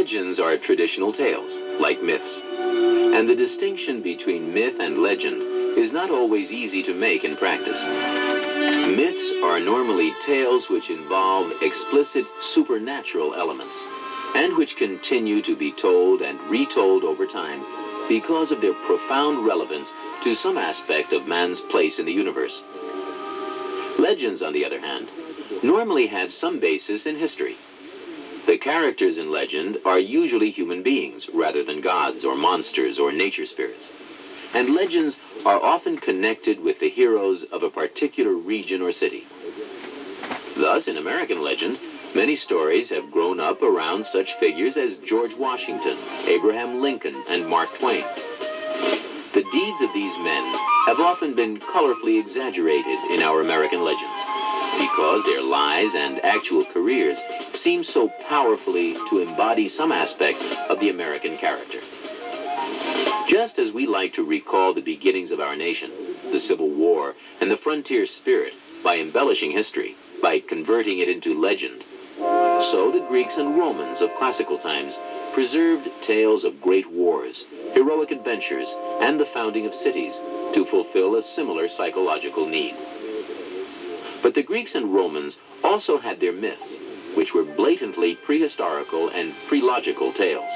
Legends are traditional tales, like myths. And the distinction between myth and legend is not always easy to make in practice. Myths are normally tales which involve explicit supernatural elements, and which continue to be told and retold over time because of their profound relevance to some aspect of man's place in the universe. Legends, on the other hand, normally have some basis in history. The characters in legend are usually human beings rather than gods or monsters or nature spirits. And legends are often connected with the heroes of a particular region or city. Thus, in American legend, many stories have grown up around such figures as George Washington, Abraham Lincoln, and Mark Twain. The deeds of these men have often been colorfully exaggerated in our American legends, because their lives and actual careers seem so powerfully to embody some aspects of the American character. Just as we like to recall the beginnings of our nation, the Civil War, and the frontier spirit by embellishing history, by converting it into legend, so the Greeks and Romans of classical times preserved tales of great wars, heroic adventures, and the founding of cities to fulfill a similar psychological need. But the Greeks and Romans also had their myths, which were blatantly prehistorical and pre-logical tales.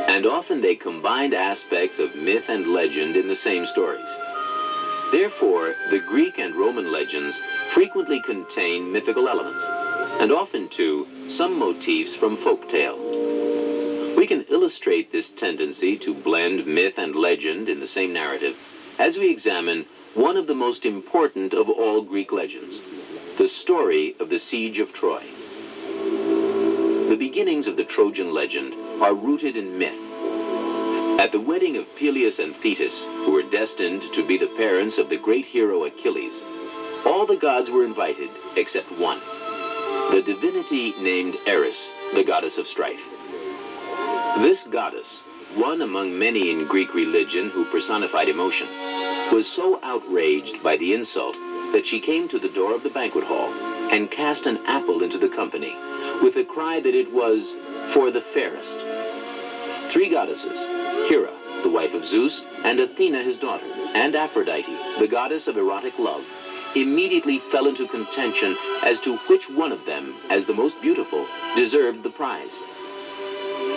And often they combined aspects of myth and legend in the same stories. Therefore, the Greek and Roman legends frequently contain mythical elements, and often, too, some motifs from folk tale. We can illustrate this tendency to blend myth and legend in the same narrative as we examine one of the most important of all Greek legends, the story of the Siege of Troy. The beginnings of the Trojan legend are rooted in myth. At the wedding of Peleus and Thetis, who were destined to be the parents of the great hero Achilles, all the gods were invited except one, the divinity named Eris, the goddess of strife. This goddess, one among many in Greek religion who personified emotion, was so outraged by the insult that she came to the door of the banquet hall and cast an apple into the company with the cry that it was for the fairest. Three goddesses, Hera, the wife of Zeus, and Athena, his daughter, and Aphrodite, the goddess of erotic love, immediately fell into contention as to which one of them, as the most beautiful, deserved the prize.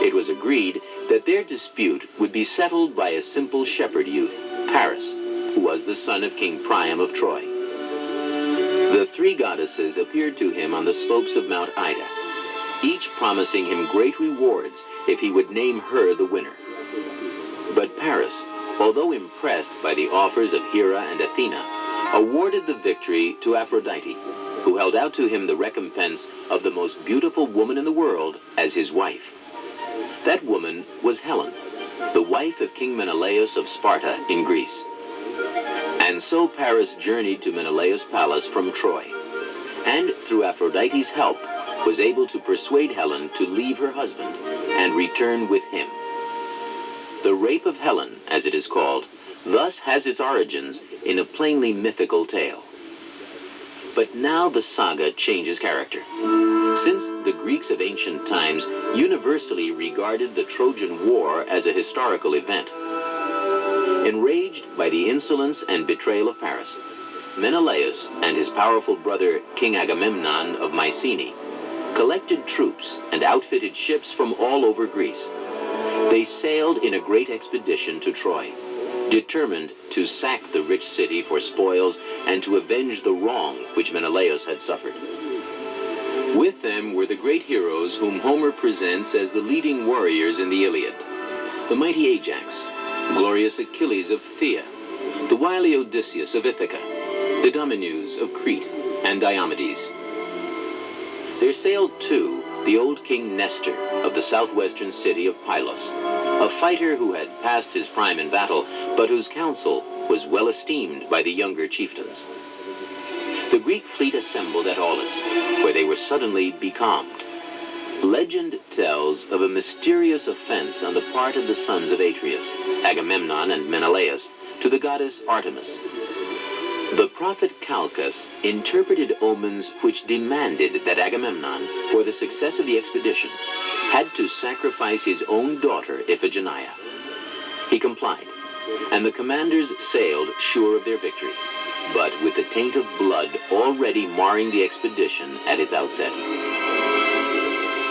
It was agreed that their dispute would be settled by a simple shepherd youth, Paris, who was the son of King Priam of Troy. The three goddesses appeared to him on the slopes of Mount Ida, each promising him great rewards if he would name her the winner. But Paris, although impressed by the offers of Hera and Athena, awarded the victory to Aphrodite, who held out to him the recompense of the most beautiful woman in the world as his wife. That woman was Helen, the wife of King Menelaus of Sparta in Greece. And so Paris journeyed to Menelaus' palace from Troy, and through Aphrodite's help was able to persuade Helen to leave her husband and return with him. The rape of Helen, as it is called, thus has its origins in a plainly mythical tale. But now the saga changes character. Since the Greeks of ancient times universally regarded the Trojan War as a historical event, enraged by the insolence and betrayal of Paris, Menelaus and his powerful brother King Agamemnon of Mycenae collected troops and outfitted ships from all over Greece. They sailed in a great expedition to Troy, determined to sack the rich city for spoils and to avenge the wrong which Menelaus had suffered. With them were the great heroes whom Homer presents as the leading warriors in the Iliad: the mighty Ajax, glorious Achilles of Phthia, the wily Odysseus of Ithaca, the Domeneus of Crete, and Diomedes. There sailed, too, the old King Nestor of the southwestern city of Pylos, a fighter who had passed his prime in battle, but whose counsel was well esteemed by the younger chieftains. The Greek fleet assembled at Aulis, where they were suddenly becalmed. Legend tells of a mysterious offense on the part of the sons of Atreus, Agamemnon and Menelaus, to the goddess Artemis. The prophet Calchas interpreted omens which demanded that Agamemnon, for the success of the expedition, had to sacrifice his own daughter Iphigenia. He complied, and the commanders sailed sure of their victory, but with the taint of blood already marring the expedition at its outset.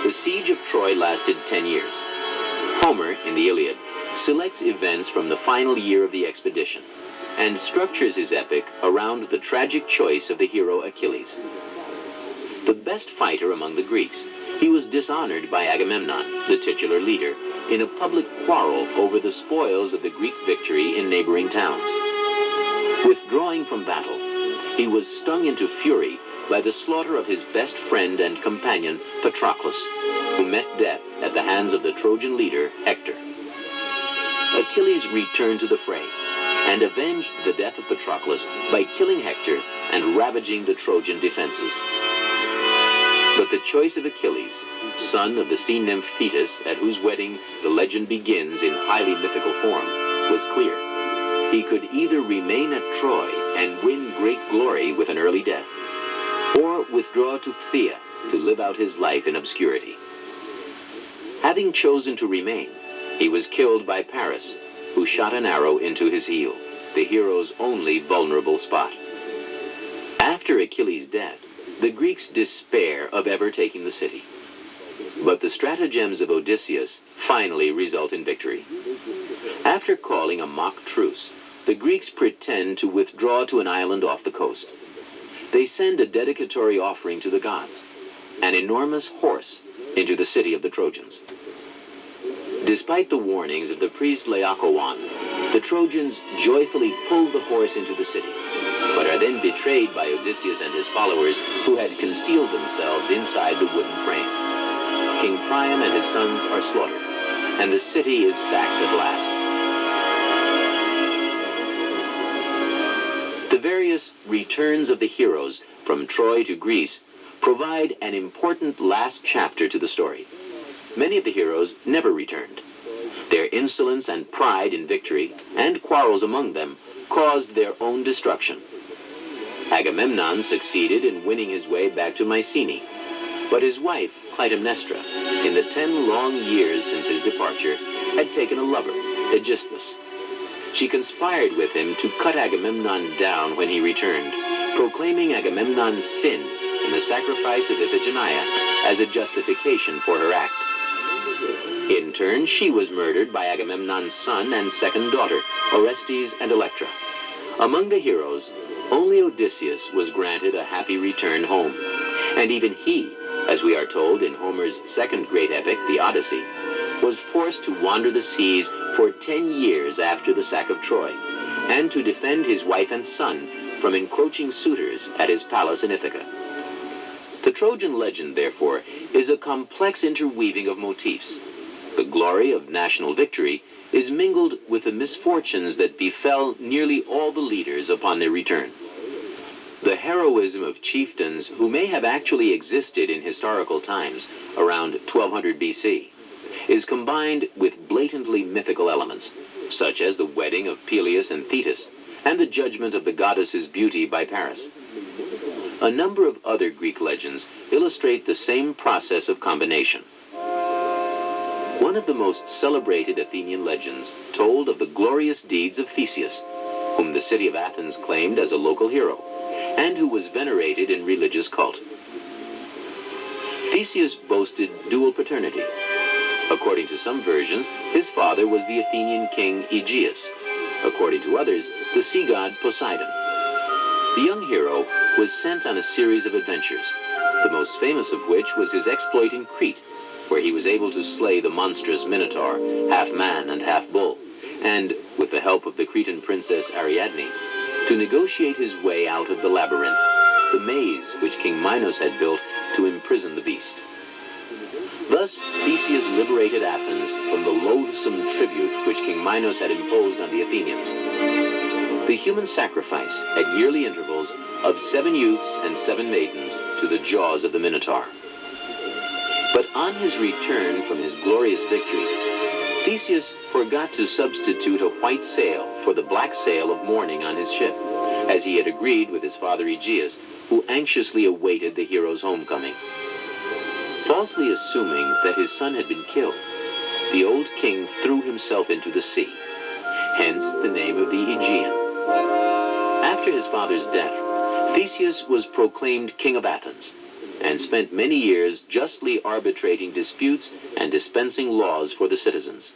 The siege of Troy lasted 10 years. Homer, in the Iliad, selects events from the final year of the expedition and structures his epic around the tragic choice of the hero Achilles. The best fighter among the Greeks, he was dishonored by Agamemnon, the titular leader, in a public quarrel over the spoils of the Greek victory in neighboring towns. Withdrawing from battle, he was stung into fury by the slaughter of his best friend and companion, Patroclus, who met death at the hands of the Trojan leader, Hector. Achilles returned to the fray and avenged the death of Patroclus by killing Hector and ravaging the Trojan defenses. But the choice of Achilles, son of the sea nymph Thetis, at whose wedding the legend begins in highly mythical form, was clear. He could either remain at Troy and win great glory with an early death, or withdraw to Phthia to live out his life in obscurity. Having chosen to remain, he was killed by Paris, who shot an arrow into his heel, the hero's only vulnerable spot. After Achilles' death, the Greeks despair of ever taking the city. But the stratagems of Odysseus finally result in victory. After calling a mock truce, the Greeks pretend to withdraw to an island off the coast. They send a dedicatory offering to the gods, an enormous horse, into the city of the Trojans. Despite the warnings of the priest Laocoon, the Trojans joyfully pull the horse into the city, but are then betrayed by Odysseus and his followers, who had concealed themselves inside the wooden frame. King Priam and his sons are slaughtered, and the city is sacked at last. The various returns of the heroes from Troy to Greece provide an important last chapter to the story. Many of the heroes never returned. Their insolence and pride in victory, and quarrels among them, caused their own destruction. Agamemnon succeeded in winning his way back to Mycenae, but his wife, Clytemnestra, in the 10 long years since his departure, had taken a lover, Aegisthus. She conspired with him to cut Agamemnon down when he returned, proclaiming Agamemnon's sin in the sacrifice of Iphigenia as a justification for her act. In turn, she was murdered by Agamemnon's son and second daughter, Orestes and Electra. Among the heroes, only Odysseus was granted a happy return home, and even he, as we are told in Homer's second great epic, the Odyssey, was forced to wander the seas for 10 years after the sack of Troy, and to defend his wife and son from encroaching suitors at his palace in Ithaca. The Trojan legend, therefore, is a complex interweaving of motifs. The glory of national victory is mingled with the misfortunes that befell nearly all the leaders upon their return. The heroism of chieftains who may have actually existed in historical times, around 1200 BC, is combined with blatantly mythical elements, such as the wedding of Peleus and Thetis, and the judgment of the goddess's beauty by Paris. A number of other Greek legends illustrate the same process of combination. One of the most celebrated Athenian legends told of the glorious deeds of Theseus, whom the city of Athens claimed as a local hero, and who was venerated in religious cult. Theseus boasted dual paternity. According to some versions, his father was the Athenian king Aegeus. According to others, the sea god Poseidon. The young hero was sent on a series of adventures, the most famous of which was his exploit in Crete, where he was able to slay the monstrous Minotaur, half man and half bull, and, with the help of the Cretan princess Ariadne, to negotiate his way out of the labyrinth, the maze which King Minos had built to imprison the beast. Thus, Theseus liberated Athens from the loathsome tribute which King Minos had imposed on the Athenians. The human sacrifice, at yearly intervals, of 7 youths and 7 maidens to the jaws of the Minotaur. But on his return from his glorious victory, Theseus forgot to substitute a white sail for the black sail of mourning on his ship, as he had agreed with his father Aegeus, who anxiously awaited the hero's homecoming. Falsely assuming that his son had been killed, the old king threw himself into the sea, hence the name of the Aegean. After his father's death, Theseus was proclaimed king of Athens, and spent many years justly arbitrating disputes and dispensing laws for the citizens.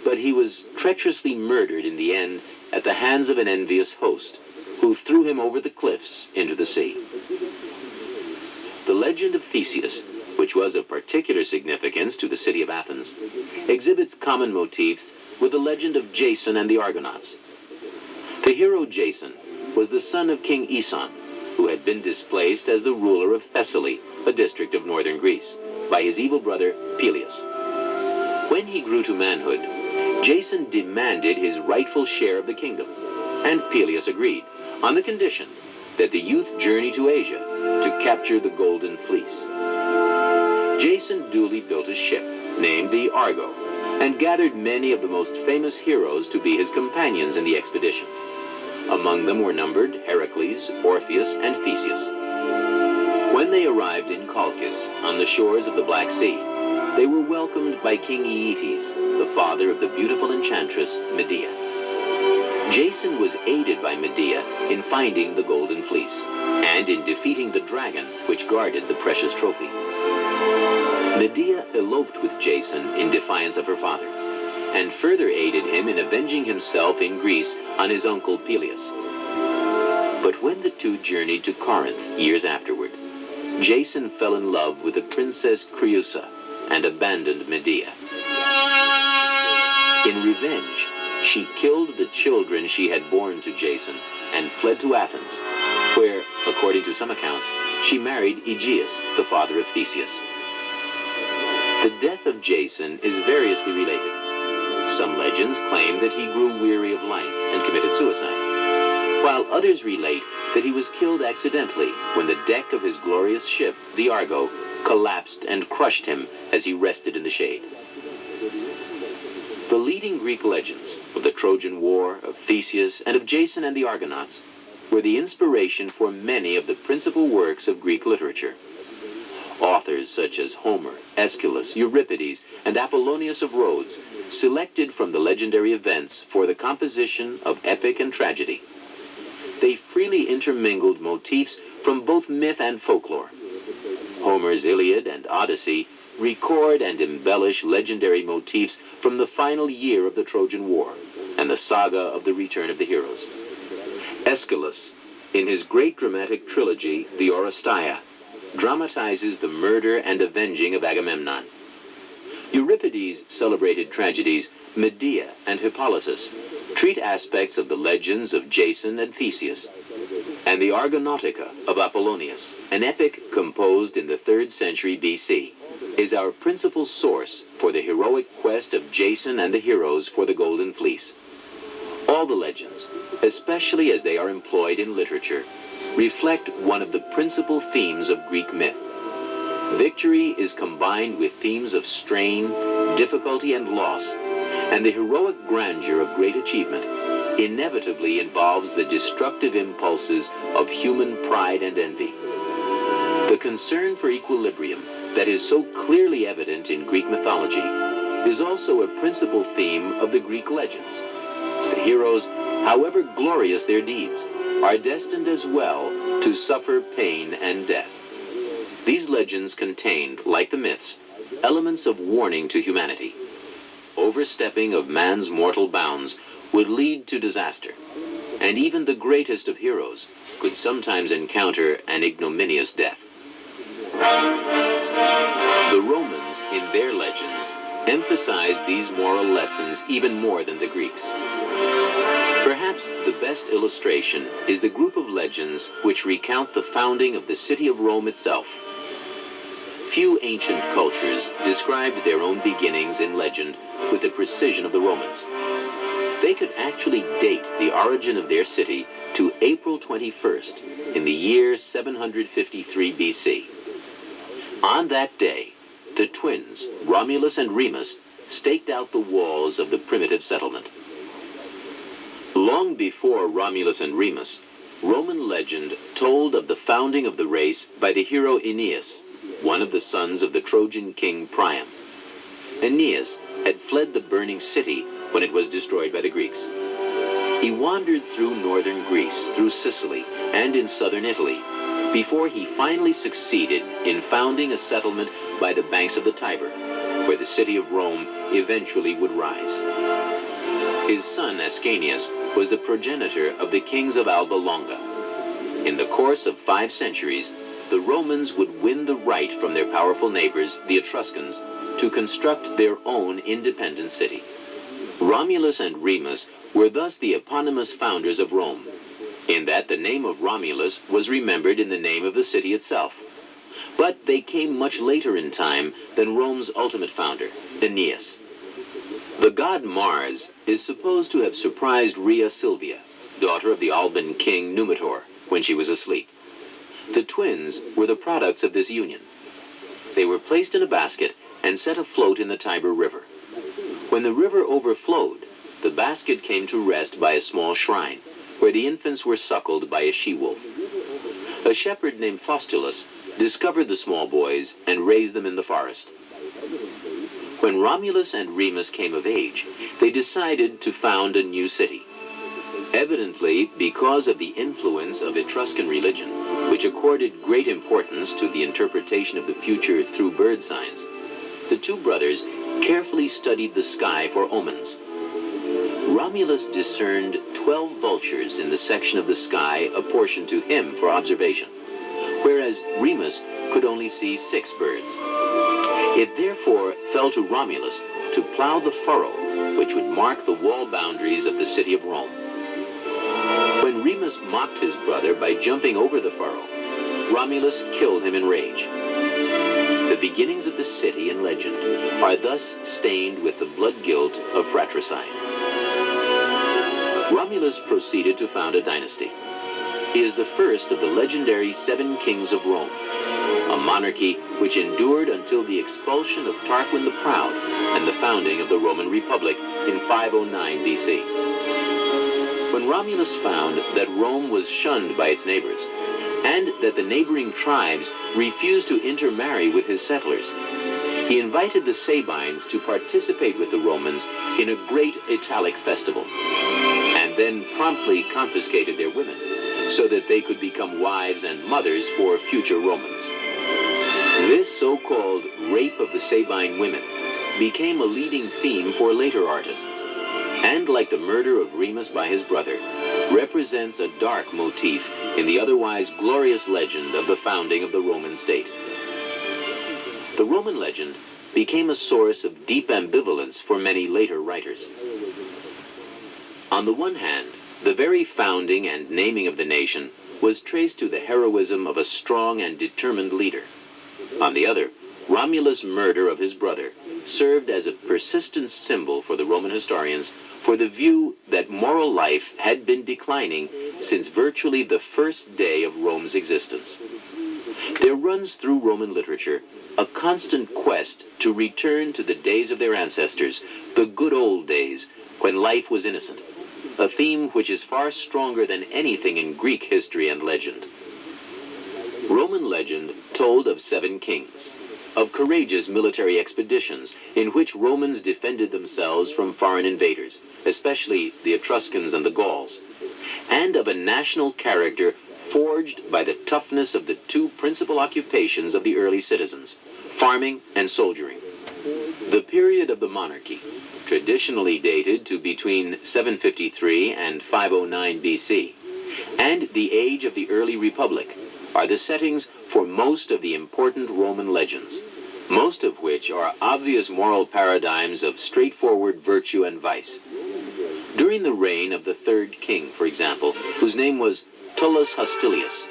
But he was treacherously murdered in the end at the hands of an envious host, who threw him over the cliffs into the sea. The legend of Theseus, which was of particular significance to the city of Athens, exhibits common motifs with the legend of Jason and the Argonauts. The hero Jason was the son of King Aeson, who had been displaced as the ruler of Thessaly, a district of northern Greece, by his evil brother Peleus. When he grew to manhood, Jason demanded his rightful share of the kingdom, and Peleus agreed, on the condition that the youth journey to Asia to capture the Golden Fleece. Jason duly built a ship, named the Argo, and gathered many of the most famous heroes to be his companions in the expedition. Among them were numbered Heracles, Orpheus, and Theseus. When they arrived in Colchis, on the shores of the Black Sea, they were welcomed by King Aeetes, the father of the beautiful enchantress Medea. Jason was aided by Medea in finding the Golden Fleece, and in defeating the dragon which guarded the precious trophy. Medea eloped with Jason in defiance of her father, and further aided him in avenging himself in Greece on his uncle Peleus. But when the two journeyed to Corinth years afterward, Jason fell in love with the princess Creusa and abandoned Medea. In revenge, she killed the children she had borne to Jason and fled to Athens, where, according to some accounts, she married Aegeus, the father of Theseus. The death of Jason is variously related. Some legends claim that he grew weary of life and committed suicide, while others relate that he was killed accidentally when the deck of his glorious ship, the Argo, collapsed and crushed him as he rested in the shade. The leading Greek legends of the Trojan War, of Theseus, and of Jason and the Argonauts were the inspiration for many of the principal works of Greek literature. Authors such as Homer, Aeschylus, Euripides, and Apollonius of Rhodes selected from the legendary events for the composition of epic and tragedy. They freely intermingled motifs from both myth and folklore. Homer's Iliad and Odyssey record and embellish legendary motifs from the final year of the Trojan War and the saga of the return of the heroes. Aeschylus, in his great dramatic trilogy, the Oresteia, dramatizes the murder and avenging of Agamemnon. Euripides' celebrated tragedies, Medea and Hippolytus, treat aspects of the legends of Jason and Theseus, and the Argonautica of Apollonius, an epic composed in the 3rd century BC, is our principal source for the heroic quest of Jason and the heroes for the Golden Fleece. All the legends, especially as they are employed in literature, reflect one of the principal themes of Greek myth. Victory is combined with themes of strain, difficulty, and loss, and the heroic grandeur of great achievement inevitably involves the destructive impulses of human pride and envy. The concern for equilibrium that is so clearly evident in Greek mythology is also a principal theme of the Greek legends. The heroes, however glorious their deeds, are destined as well to suffer pain and death. These legends contained, like the myths, elements of warning to humanity. Overstepping of man's mortal bounds would lead to disaster, and even the greatest of heroes could sometimes encounter an ignominious death. The Romans, in their legends, emphasized these moral lessons even more than the Greeks. Perhaps the best illustration is the group of legends which recount the founding of the city of Rome itself. Few ancient cultures described their own beginnings in legend with the precision of the Romans. They could actually date the origin of their city to April 21st in the year 753 BC. On that day, the twins, Romulus and Remus, staked out the walls of the primitive settlement. Long before Romulus and Remus, Roman legend told of the founding of the race by the hero Aeneas, one of the sons of the Trojan king Priam. Aeneas had fled the burning city when it was destroyed by the Greeks. He wandered through northern Greece, through Sicily, and in southern Italy, before he finally succeeded in founding a settlement by the banks of the Tiber, where the city of Rome eventually would rise. His son Ascanius was the progenitor of the kings of Alba Longa. In the course of 5 centuries, the Romans would win the right from their powerful neighbors, the Etruscans, to construct their own independent city. Romulus and Remus were thus the eponymous founders of Rome, in that the name of Romulus was remembered in the name of the city itself. But they came much later in time than Rome's ultimate founder, Aeneas. The god Mars is supposed to have surprised Rhea Silvia, daughter of the Alban king Numitor, when she was asleep. The twins were the products of this union. They were placed in a basket and set afloat in the Tiber River. When the river overflowed, the basket came to rest by a small shrine, where the infants were suckled by a she-wolf. A shepherd named Faustulus discovered the small boys and raised them in the forest. When Romulus and Remus came of age, they decided to found a new city. Evidently, because of the influence of Etruscan religion, which accorded great importance to the interpretation of the future through bird signs, the two brothers carefully studied the sky for omens. Romulus discerned 12 vultures in the section of the sky apportioned to him for observation, whereas Remus could only see 6 birds. It therefore fell to Romulus to plow the furrow which would mark the wall boundaries of the city of Rome. When Remus mocked his brother by jumping over the furrow, Romulus killed him in rage. The beginnings of the city and legend are thus stained with the blood guilt of fratricide. Romulus proceeded to found a dynasty. He is the first of the legendary 7 kings of Rome, a monarchy which endured until the expulsion of Tarquin the Proud and the founding of the Roman Republic in 509 BC. When Romulus found that Rome was shunned by its neighbors, and that the neighboring tribes refused to intermarry with his settlers, he invited the Sabines to participate with the Romans in a great Italic festival, and then promptly confiscated their women, so that they could become wives and mothers for future Romans. This so-called rape of the Sabine women became a leading theme for later artists, and like the murder of Remus by his brother, represents a dark motif in the otherwise glorious legend of the founding of the Roman state. The Roman legend became a source of deep ambivalence for many later writers. On the one hand, the very founding and naming of the nation was traced to the heroism of a strong and determined leader. On the other, Romulus' murder of his brother served as a persistent symbol for the Roman historians for the view that moral life had been declining since virtually the first day of Rome's existence. There runs through Roman literature a constant quest to return to the days of their ancestors, the good old days, when life was innocent, a theme which is far stronger than anything in Greek history and legend. Roman legend told of 7 kings, of courageous military expeditions in which Romans defended themselves from foreign invaders, especially the Etruscans and the Gauls, and of a national character forged by the toughness of the 2 principal occupations of the early citizens, farming and soldiering. The period of the monarchy, traditionally dated to between 753 and 509 BC, and the age of the early republic are the settings for most of the important Roman legends, most of which are obvious moral paradigms of straightforward virtue and vice. During the reign of the 3rd king, for example, whose name was Tullus Hostilius,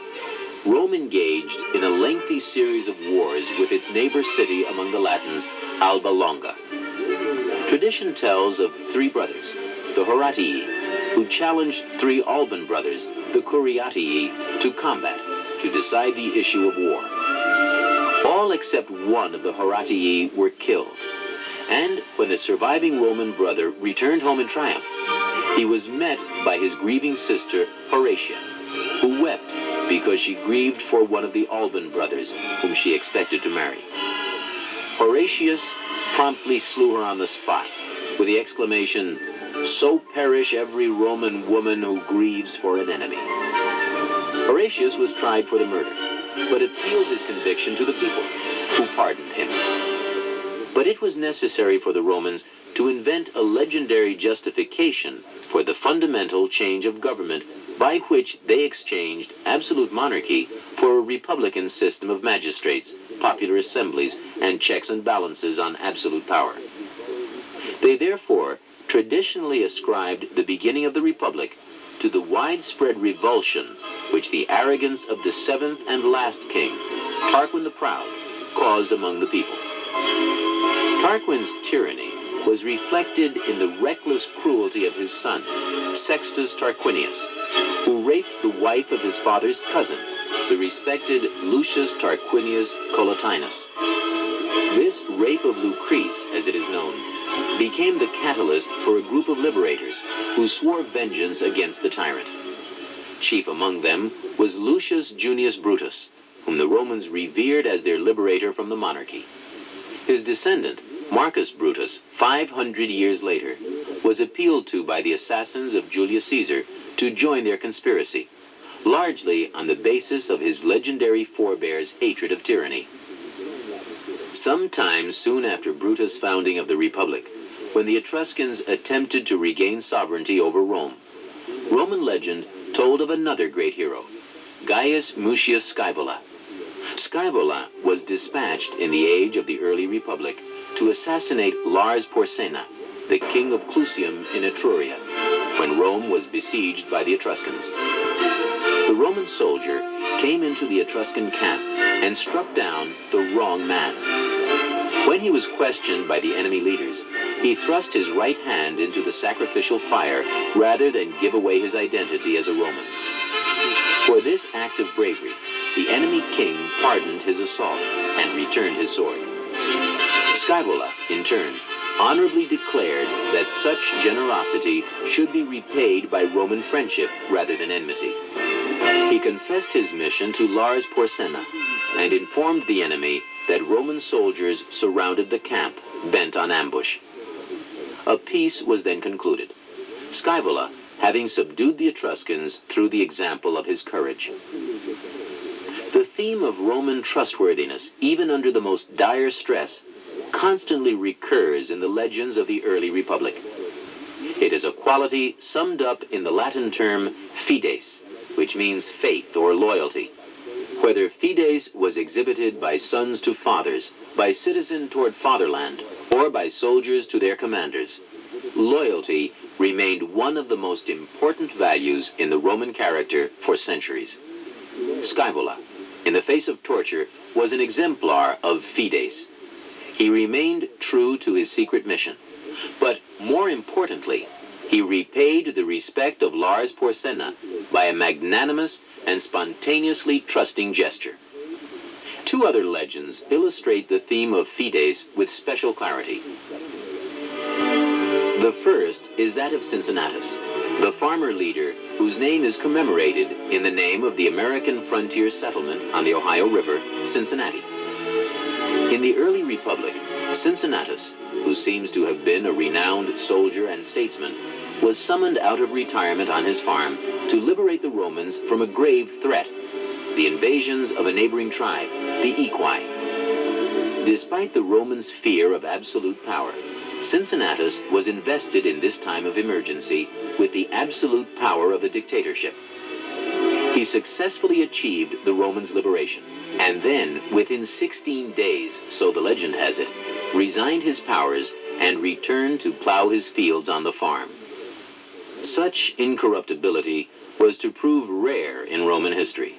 Rome engaged in a lengthy series of wars with its neighbor city among the Latins, Alba Longa. Tradition tells of 3 brothers, the Horatii, who challenged 3 Alban brothers, the Curiatii, to combat, to decide the issue of war. All except one of the Horatii were killed, and when the surviving Roman brother returned home in triumph, he was met by his grieving sister, Horatia, who wept because she grieved for one of the Alban brothers, whom she expected to marry. Horatius promptly slew her on the spot, with the exclamation, "So perish every Roman woman who grieves for an enemy." Horatius was tried for the murder, but appealed his conviction to the people, who pardoned him. But it was necessary for the Romans to invent a legendary justification for the fundamental change of government by which they exchanged absolute monarchy for a republican system of magistrates, popular assemblies, and checks and balances on absolute power. They therefore traditionally ascribed the beginning of the Republic to the widespread revulsion which the arrogance of the seventh and last king, Tarquin the Proud, caused among the people. Tarquin's tyranny was reflected in the reckless cruelty of his son, Sextus Tarquinius, who raped the wife of his father's cousin, the respected Lucius Tarquinius Collatinus. This rape of Lucrece, as it is known, became the catalyst for a group of liberators who swore vengeance against the tyrant. Chief among them was Lucius Junius Brutus, whom the Romans revered as their liberator from the monarchy. His descendant, Marcus Brutus, 500 years later, was appealed to by the assassins of Julius Caesar to join their conspiracy, largely on the basis of his legendary forebear's hatred of tyranny. Sometime soon after Brutus' founding of the Republic, when the Etruscans attempted to regain sovereignty over Rome, Roman legend told of another great hero, Gaius Mutius Scaevola. Scaevola was dispatched in the age of the early Republic to assassinate Lars Porsena, the king of Clusium in Etruria, when Rome was besieged by the Etruscans. The Roman soldier came into the Etruscan camp and struck down the wrong man. When he was questioned by the enemy leaders, he thrust his right hand into the sacrificial fire rather than give away his identity as a Roman. For this act of bravery, the enemy king pardoned his assault and returned his sword. Scaevola, in turn, honorably declared that such generosity should be repaid by Roman friendship rather than enmity. He confessed his mission to Lars Porsena and informed the enemy that Roman soldiers surrounded the camp, bent on ambush. A peace was then concluded, Scaevola having subdued the Etruscans through the example of his courage. The theme of Roman trustworthiness, even under the most dire stress, constantly recurs in the legends of the early Republic. It is a quality summed up in the Latin term fides, which means faith or loyalty. Whether fides was exhibited by sons to fathers, by citizen toward fatherland, or by soldiers to their commanders, loyalty remained one of the most important values in the Roman character for centuries. Scaevola, in the face of torture, was an exemplar of fides. He remained true to his secret mission, but more importantly, he repaid the respect of Lars Porsena by a magnanimous and spontaneously trusting gesture. Two other legends illustrate the theme of fides with special clarity. The first is that of Cincinnatus, the farmer leader whose name is commemorated in the name of the American frontier settlement on the Ohio River, Cincinnati. In the early Republic, Cincinnatus, who seems to have been a renowned soldier and statesman, was summoned out of retirement on his farm to liberate the Romans from a grave threat, the invasions of a neighboring tribe, the Aequi. Despite the Romans' fear of absolute power, Cincinnatus was invested in this time of emergency with the absolute power of a dictatorship. He successfully achieved the Romans' liberation, and then, within 16 days, so the legend has it, resigned his powers and returned to plow his fields on the farm. Such incorruptibility was to prove rare in Roman history,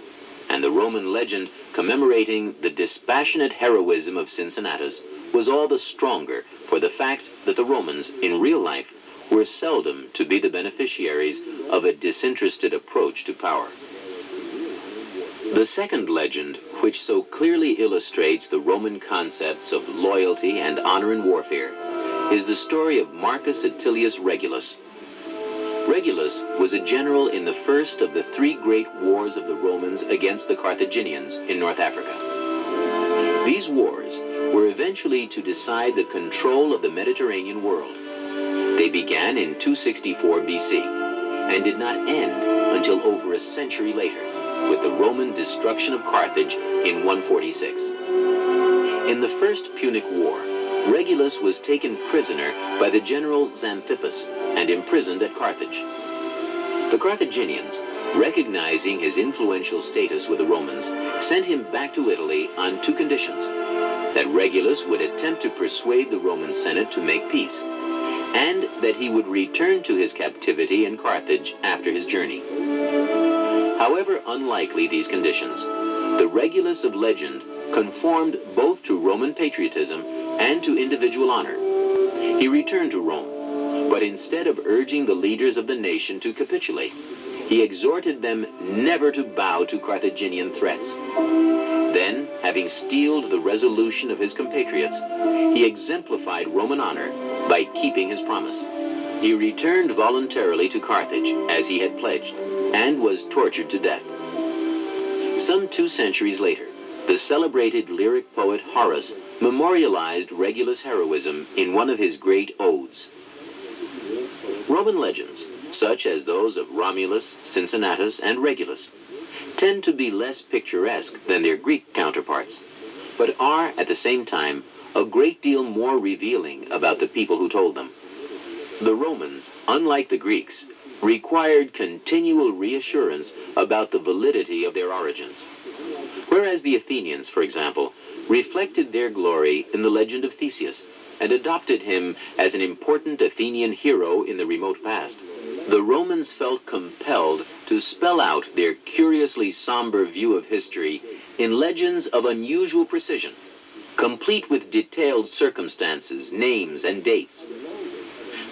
and the Roman legend commemorating the dispassionate heroism of Cincinnatus was all the stronger for the fact that the Romans, in real life, were seldom to be the beneficiaries of a disinterested approach to power. The second legend, which so clearly illustrates the Roman concepts of loyalty and honor in warfare, is the story of Marcus Attilius Regulus. Regulus was a general in the first of the three great wars of the Romans against the Carthaginians in North Africa. These wars were eventually to decide the control of the Mediterranean world. They began in 264 BC and did not end until over a century later, with the Roman destruction of Carthage in 146. In the First Punic War, Regulus was taken prisoner by the general Xanthippus and imprisoned at Carthage. The Carthaginians, recognizing his influential status with the Romans, sent him back to Italy on two conditions: that Regulus would attempt to persuade the Roman Senate to make peace, and that he would return to his captivity in Carthage after his journey. However unlikely these conditions, the Regulus of legend conformed both to Roman patriotism and to individual honor. He returned to Rome, but instead of urging the leaders of the nation to capitulate, he exhorted them never to bow to Carthaginian threats. Then, having steeled the resolution of his compatriots, he exemplified Roman honor by keeping his promise. He returned voluntarily to Carthage, as he had pledged, and was tortured to death. Some 2 centuries later, the celebrated lyric poet Horace memorialized Regulus' heroism in one of his great odes. Roman legends, such as those of Romulus, Cincinnatus, and Regulus, tend to be less picturesque than their Greek counterparts, but are, at the same time, a great deal more revealing about the people who told them. The Romans, unlike the Greeks, required continual reassurance about the validity of their origins. Whereas the Athenians, for example, reflected their glory in the legend of Theseus and adopted him as an important Athenian hero in the remote past, the Romans felt compelled to spell out their curiously somber view of history in legends of unusual precision, complete with detailed circumstances, names, and dates.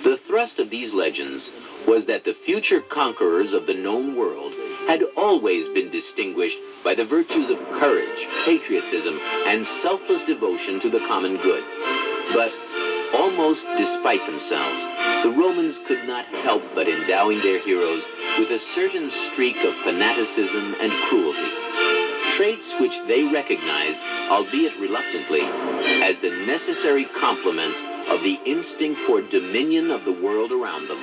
The thrust of these legends was that the future conquerors of the known world had always been distinguished by the virtues of courage, patriotism, and selfless devotion to the common good. But, almost despite themselves, the Romans could not help but endowing their heroes with a certain streak of fanaticism and cruelty, traits which they recognized, albeit reluctantly, as the necessary complements of the instinct for dominion of the world around them.